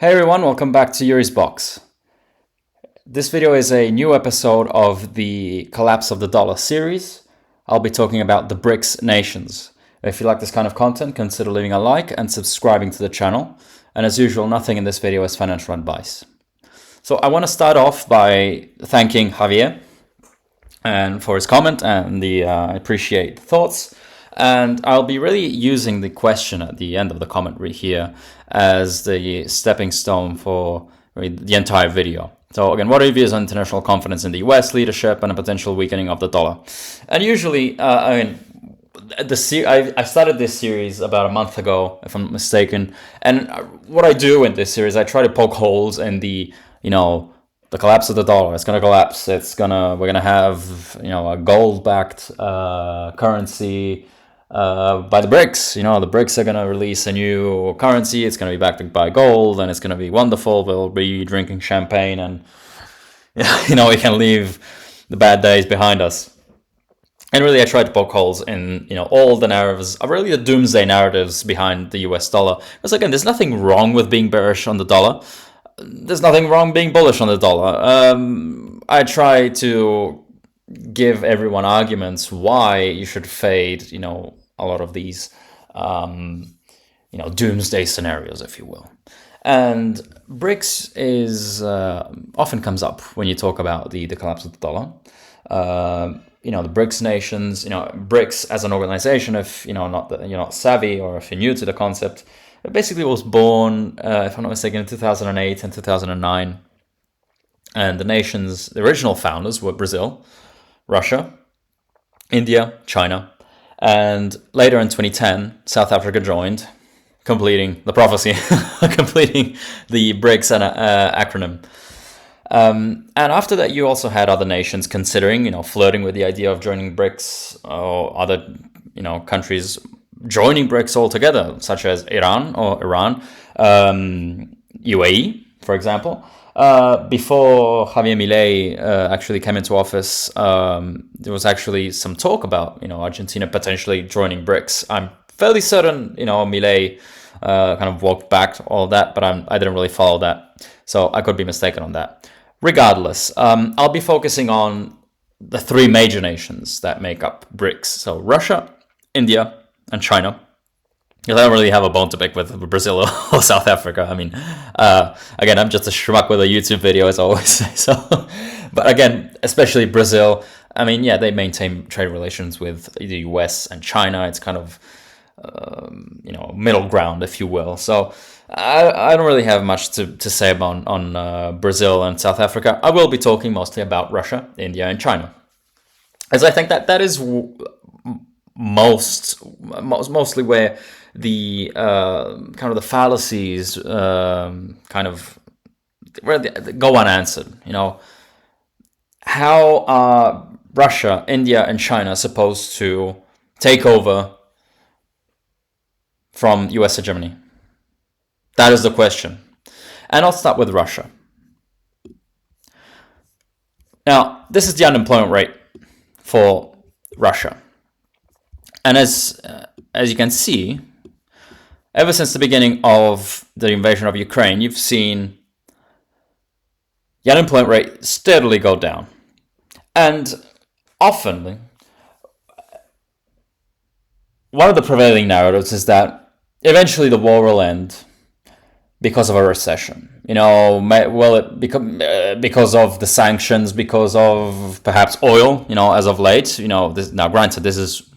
Hey everyone, welcome back to Yuri's Box. This video is a new episode of the Collapse of the Dollar series. I'll be talking about the BRICS nations. If you like this kind of content, consider leaving a like and subscribing to the channel. And as usual, nothing in this video is financial advice. So I want to start off by thanking Javier and for his comment and I appreciate the thoughts. And I'll be really using the question at the end of the comment here as the stepping stone for the entire video. So again, what are your views on international confidence in the US leadership and a potential weakening of the dollar? And usually, I started this series about a month ago, if I'm not mistaken. And what I do in this series, I try to poke holes in the collapse of the dollar. It's going to collapse. We're going to have, a gold-backed currency by the BRICS. The BRICS are going to release a new currency. It's going to be backed by gold, and it's going to be wonderful. We'll be drinking champagne, and we can leave the bad days behind us. And really, I tried to poke holes in all the narratives, really the doomsday narratives behind the US dollar. Because again, there's nothing wrong with being bearish on the dollar. There's nothing wrong being bullish on the dollar. I try to give everyone arguments why you should fade, a lot of these, doomsday scenarios, if you will. And BRICS is often comes up when you talk about the collapse of the dollar. The BRICS nations, BRICS as an organization, if you're not savvy or if you're new to the concept, it basically was born, if I'm not mistaken, in 2008 and 2009. And the original founders were Brazil, Russia, India, China. And later in 2010, South Africa joined, completing the prophecy, completing the BRICS acronym. And after that, you also had other nations considering, flirting with the idea of joining BRICS, or other, countries joining BRICS altogether, such as Iran, UAE, for example. Before Javier Milei actually came into office, there was actually some talk about, Argentina potentially joining BRICS. I'm fairly certain, Milei kind of walked back all of that, but I didn't really follow that. So I could be mistaken on that. Regardless, I'll be focusing on the three major nations that make up BRICS. So Russia, India, and China. Because I don't really have a bone to pick with Brazil or South Africa. I mean, again, I'm just a schmuck with a YouTube video, as I always say. So, but again, especially Brazil. I mean, yeah, they maintain trade relations with the US and China. It's kind of, middle ground, if you will. So I don't really have much to say about on Brazil and South Africa. I will be talking mostly about Russia, India, and China, as I think that is mostly where the kind of the fallacies where they go unanswered. How are Russia, India, and China supposed to take over from US hegemony? That is the question. And I'll start with Russia. Now, this is the unemployment rate for Russia. And as you can see, ever since the beginning of the invasion of Ukraine, you've seen the unemployment rate steadily go down. And often, one of the prevailing narratives is that eventually the war will end because of a recession. Will it become because of the sanctions, because of perhaps oil, as of late? Now granted, this is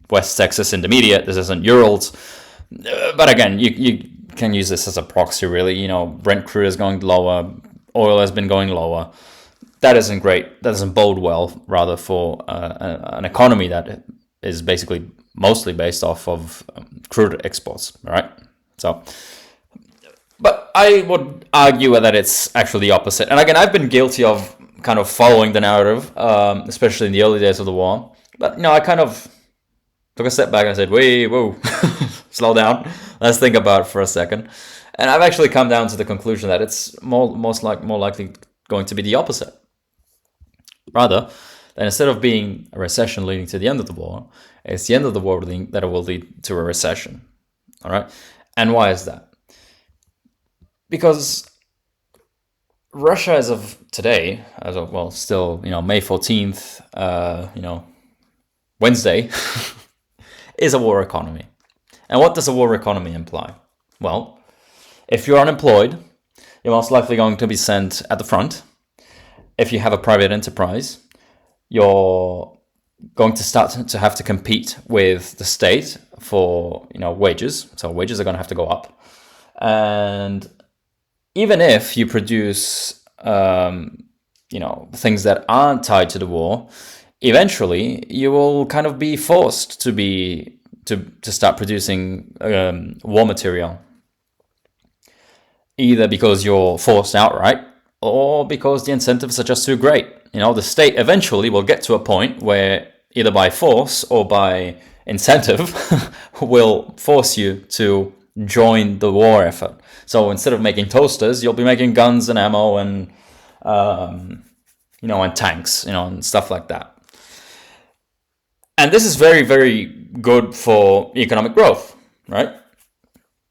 West Texas Intermediate, this isn't Urals. But again, you can use this as a proxy, really. Brent crude is going lower, oil has been going lower. That isn't great. That doesn't bode well, rather, for an economy that is basically mostly based off of crude exports, right? So, but I would argue that it's actually the opposite. And again, I've been guilty of kind of following the narrative, especially in the early days of the war. But, I kind of took a step back and said, whoa, slow down. Let's think about it for a second. And I've actually come down to the conclusion that it's more likely going to be the opposite. Rather, that instead of being a recession leading to the end of the war, it's the end of the war that will lead to a recession. All right? And why is that? because Russia, as of today, as of, well, still, May 14th, Wednesday, is a war economy. And what does a war economy imply? Well, if you're unemployed, you're most likely going to be sent at the front. If you have a private enterprise, you're going to start to have to compete with the state for, wages. So wages are going to have to go up. And even if you produce, things that aren't tied to the war, eventually you will kind of be forced to start producing war material, either because you're forced outright or because the incentives are just too great. The state eventually will get to a point where either by force or by incentive will force you to join the war effort. So instead of making toasters, you'll be making guns and ammo and and tanks, and stuff like that. And this is very, very good for economic growth, right?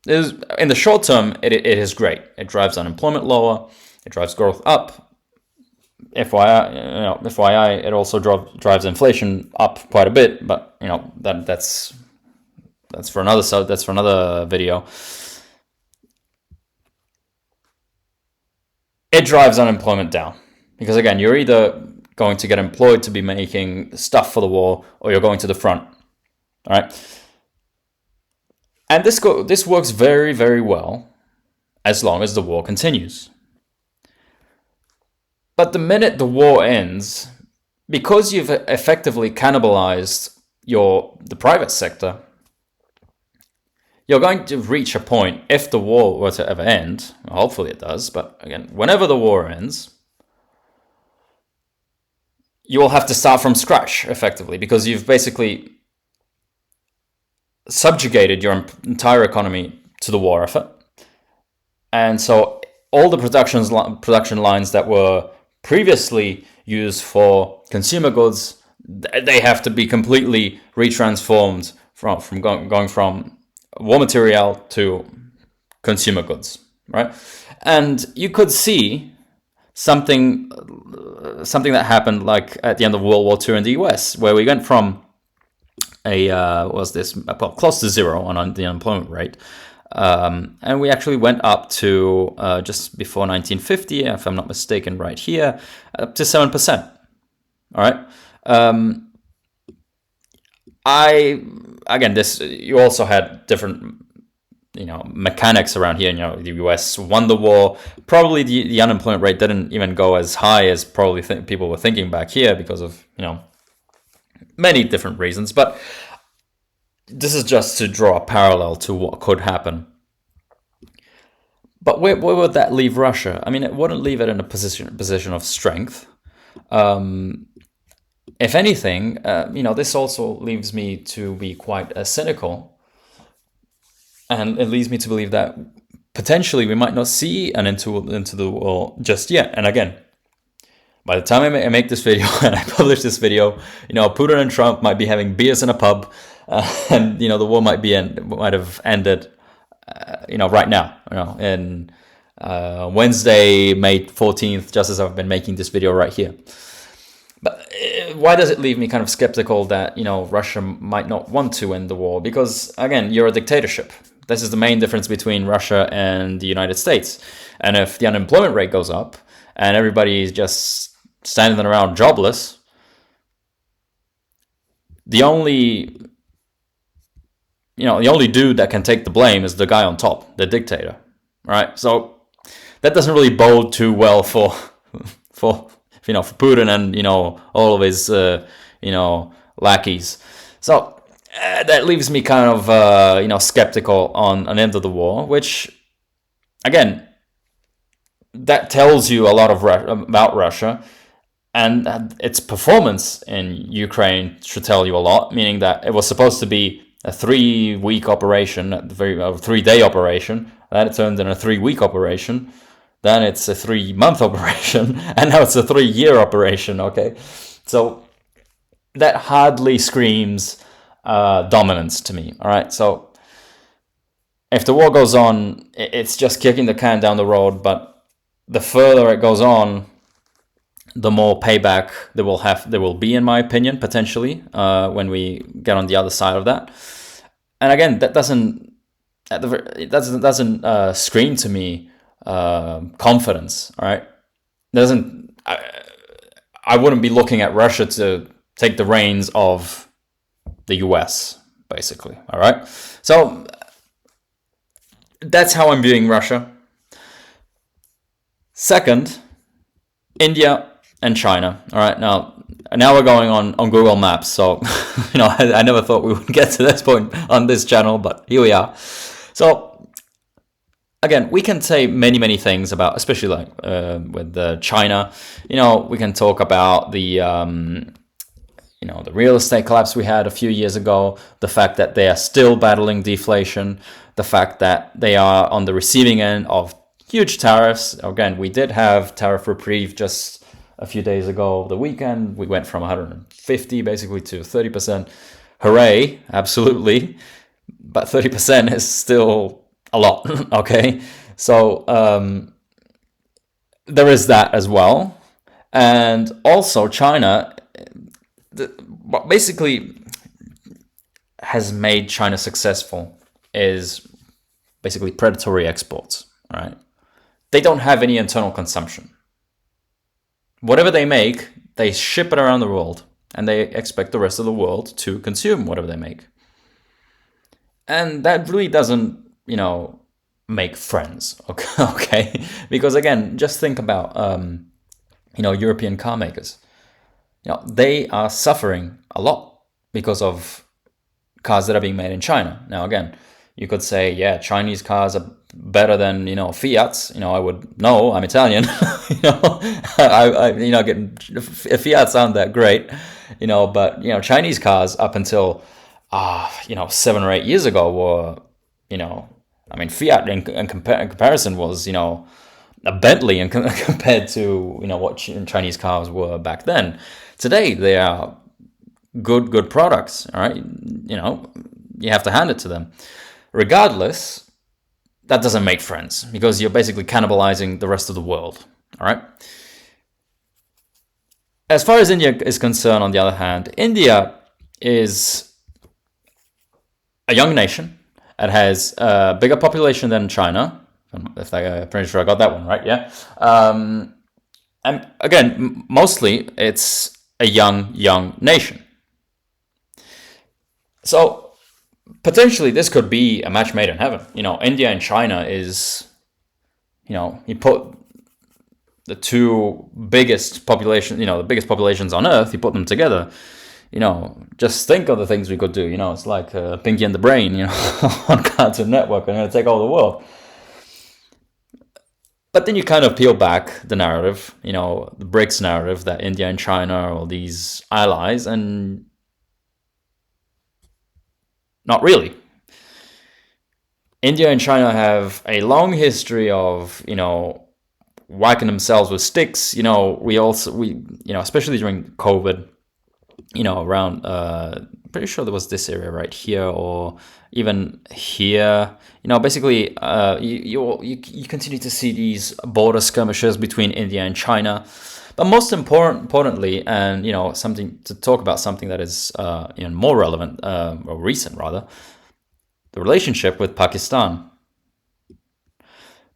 In the short term, it is great. It drives unemployment lower. It drives growth up. FYI, it also drives inflation up quite a bit. But that's for another video. It drives unemployment down because, again, you're either going to get employed to be making stuff for the war, or you're going to the front. All right, and this works very, very well as long as the war continues. But the minute the war ends, because you've effectively cannibalized the private sector, you're going to reach a point, if the war were to ever end, hopefully it does, but again, whenever the war ends, you will have to start from scratch, effectively, because you've basically subjugated your entire economy to the war effort. And so all the production lines that were previously used for consumer goods, they have to be completely retransformed from going from war material to consumer goods, right? And you could see something that happened like at the end of World War II in the US, where we went from close to zero on the unemployment rate, and we actually went up to just before 1950, if I'm not mistaken, right here, up to 7%. All right. You also had different mechanics around here. The US won the war. Probably the unemployment rate didn't even go as high as probably people were thinking back here because of many different reasons. But this is just to draw a parallel to what could happen. But where would that leave Russia? I mean, it wouldn't leave it in a position of strength. If anything, this also leaves me to be quite cynical. And it leads me to believe that potentially we might not see an end to the war just yet. And again, by the time I make this video and I publish this video, Putin and Trump might be having beers in a pub, and the war might have ended, right now, in Wednesday, May 14th, just as I've been making this video right here. But why does it leave me kind of skeptical that Russia might not want to end the war? Because again, you're a dictatorship. This is the main difference between Russia and the United States. And if the unemployment rate goes up and everybody is just standing around jobless, the only dude that can take the blame is the guy on top, the dictator, right? So that doesn't really bode too well for Putin and all of his lackeys. So that leaves me kind of skeptical on an end of the war, which again, that tells you a lot about Russia, and its performance in Ukraine should tell you a lot. Meaning that it was supposed to be a 3-week operation, a 3-day operation, then it turned into a 3-week operation. Then it's a 3-month operation, and now it's a 3-year operation, okay? So that hardly screams dominance to me, all right? So if the war goes on, it's just kicking the can down the road. But the further it goes on, the more payback there will be, in my opinion, potentially, when we get on the other side of that. And again, that doesn't scream to me confidence. All right, I wouldn't be looking at Russia to take the reins of the US, basically. All right, so that's how I'm viewing Russia. Second, India and China. All right, now we're going on Google Maps. So, I never thought we would get to this point on this channel, but here we are. So, again, we can say many things about, especially like with China. We can talk about the the real estate collapse we had a few years ago, the fact that they are still battling deflation, the fact that they are on the receiving end of huge tariffs. Again, we did have tariff reprieve just a few days ago, the weekend. We went from 150 basically to 30%. Hooray, absolutely. But 30% is still a lot, okay? So there is that as well. And also China, what basically has made China successful is basically predatory exports, all right? They don't have any internal consumption. Whatever they make, they ship it around the world, and they expect the rest of the world to consume whatever they make. And that really doesn't, make friends, okay? Because again, just think about, European car makers. They are suffering a lot because of cars that are being made in China. Now, again, you could say, yeah, Chinese cars are better than, Fiats. I would know, I'm Italian. Fiats aren't that great, but, Chinese cars up until, 7 or 8 years ago were, Fiat in comparison was, a Bentley compared to, what Chinese cars were back then. Today, they are good products, all right? You have to hand it to them. Regardless, that doesn't make friends because you're basically cannibalizing the rest of the world, all right? As far as India is concerned, on the other hand, India is a young nation. It has a bigger population than China. I'm pretty sure I got that one right, yeah? And again, mostly it's a young nation. So potentially this could be a match made in heaven. India and China is, you put the two biggest populations, the biggest populations on Earth, you put them together, just think of the things we could do. It's like Pinky and the Brain, on Cartoon Network, and going to take over the world. But then you kind of peel back the narrative, the BRICS narrative, that India and China are all these allies, and not really. India and China have a long history of, whacking themselves with sticks. We especially during COVID, around, pretty sure there was this area right here, or even here. Basically, you continue to see these border skirmishes between India and China. But most importantly, and something to talk about, something that is even more relevant, or recent rather, the relationship with Pakistan.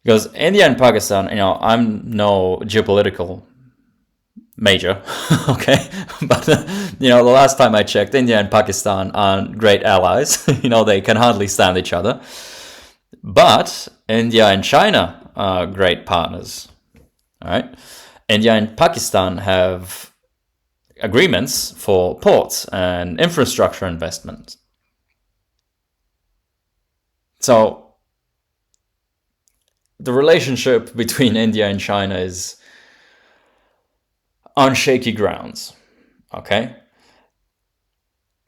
Because India and Pakistan, I'm no geopolitical major, okay, but the last time I checked, India and Pakistan aren't great allies. They can hardly stand each other. But India and China are great partners. All right. India and Pakistan have agreements for ports and infrastructure investment. So the relationship between India and China is on shaky grounds, okay?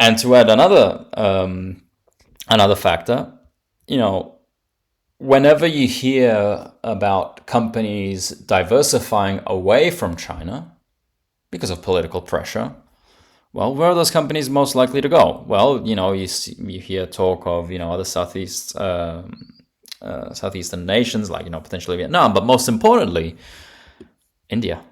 And to add another factor, whenever you hear about companies diversifying away from China because of political pressure, well, where are those companies most likely to go? Well, you hear talk of, other Southeast Southeastern nations, like, potentially Vietnam, but most importantly, India.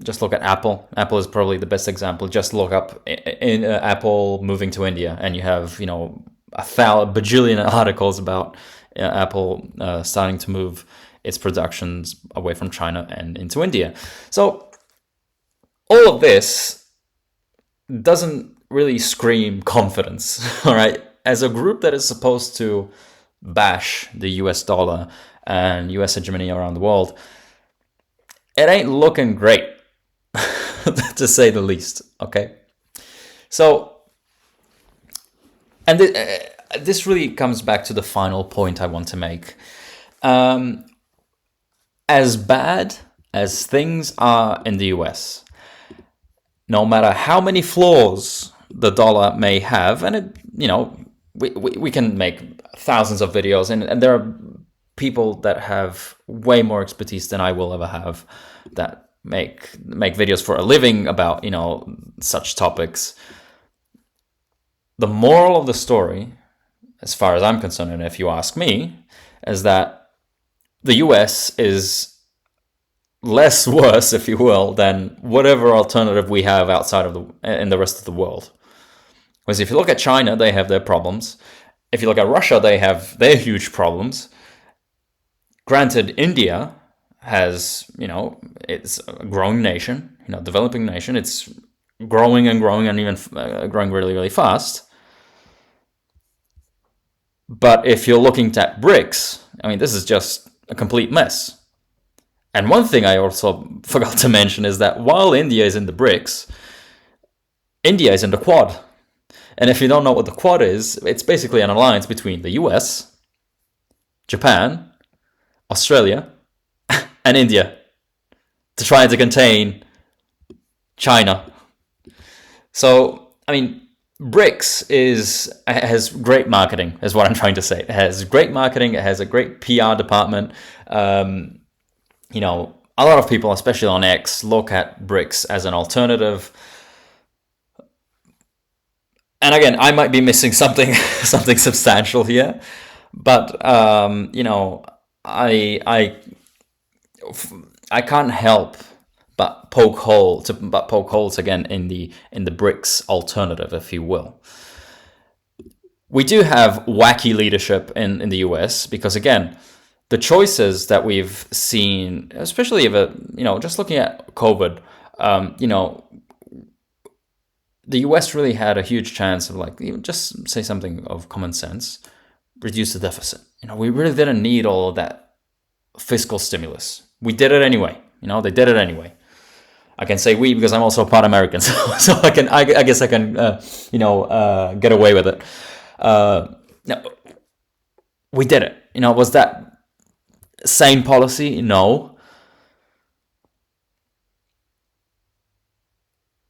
Just look at Apple. Apple is probably the best example. Just look up in Apple moving to India, and you have a bajillion articles about Apple starting to move its productions away from China and into India. So all of this doesn't really scream confidence, all right? As a group that is supposed to bash the US dollar and US hegemony around the world, it ain't looking great, to say the least, okay? So, and this really comes back to the final point I want to make. As bad as things are in the US, no matter how many flaws the dollar may have, and we can make thousands of videos, and there are people that have way more expertise than I will ever have that make videos for a living about such topics. The moral of the story, as far as I'm concerned, and if you ask me, is that the US is less worse, if you will, than whatever alternative we have outside of in the rest of the world. Because if you look at China, they have their problems. If you look at Russia, they have their huge problems. Granted, India has, it's a growing nation, developing nation. It's growing and growing and even growing really, really fast. But if you're looking at BRICS, this is just a complete mess. And one thing I also forgot to mention is that while India is in the BRICS, India is in the Quad. And if you don't know what the Quad is, it's basically an alliance between the US, Japan, Australia, and India to try to contain China. So, BRICS has great marketing, is what I'm trying to say. It has great marketing. It has a great PR department. A lot of people, especially on X, look at BRICS as an alternative. And again, I might be missing something substantial here, but I can't help but poke holes again in the BRICS alternative, if you will. We do have wacky leadership in the US because, again, the choices that we've seen, especially just looking at COVID, the US really had a huge chance of just say something of common sense, reduce the deficit. We really didn't need all of that fiscal stimulus. We did it anyway. They did it anyway. I can say we because I'm also part American, so I guess I can get away with it. No, we did it. Was that sane policy? No.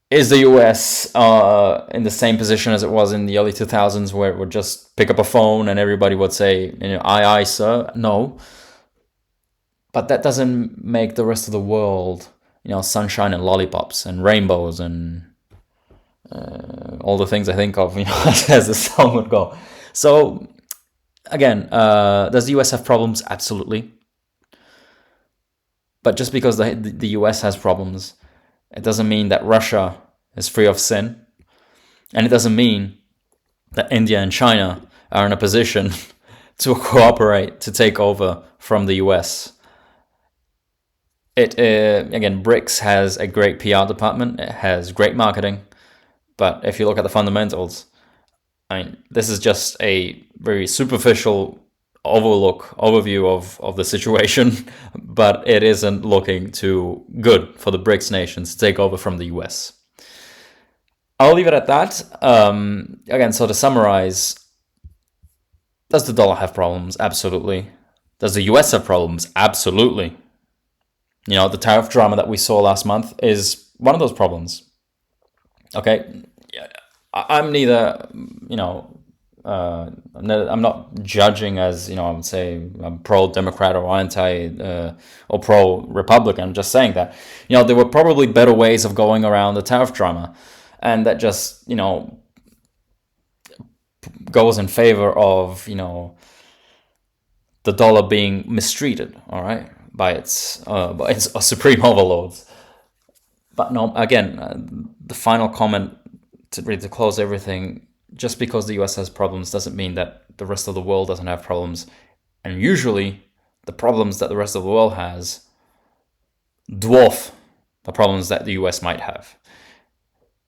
Is the US in the same position as it was in the early 2000s, where it would just pick up a phone and everybody would say, aye, aye, sir? No. But that doesn't make the rest of the world, sunshine and lollipops and rainbows and all the things I think of, as the song would go. So, again, does the US have problems? Absolutely. But just because the US has problems, it doesn't mean that Russia is free of sin. And it doesn't mean that India and China are in a position to cooperate to take over from the US. Again, BRICS has a great PR department. It has great marketing. But if you look at the fundamentals, this is just a very superficial overview of the situation, but it isn't looking too good for the BRICS nations to take over from the US. I'll leave it at that. Again, so to summarize, does the dollar have problems? Absolutely. Does the US have problems? Absolutely. The tariff drama that we saw last month is one of those problems. Okay, I'm neither, I'm not judging as, I would say I'm pro-Democrat or or pro-Republican. I'm just saying that, there were probably better ways of going around the tariff drama. And that just, goes in favor of, the dollar being mistreated, all right, by its supreme overlords. But no, again, the final comment to close everything: just because the US has problems doesn't mean that the rest of the world doesn't have problems. And usually, the problems that the rest of the world has dwarf the problems that the US might have.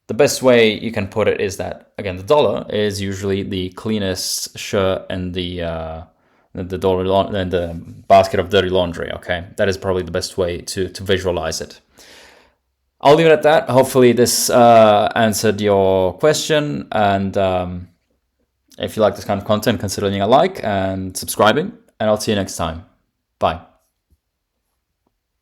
The best way you can put it is that, again, the dollar is usually the cleanest shirt in the dollar in the basket of dirty laundry. Okay, that is probably the best way to visualize it. I'll leave it at that. Hopefully this answered your question, and if you like this kind of content, consider leaving a like and subscribing, and I'll see you next time. Bye.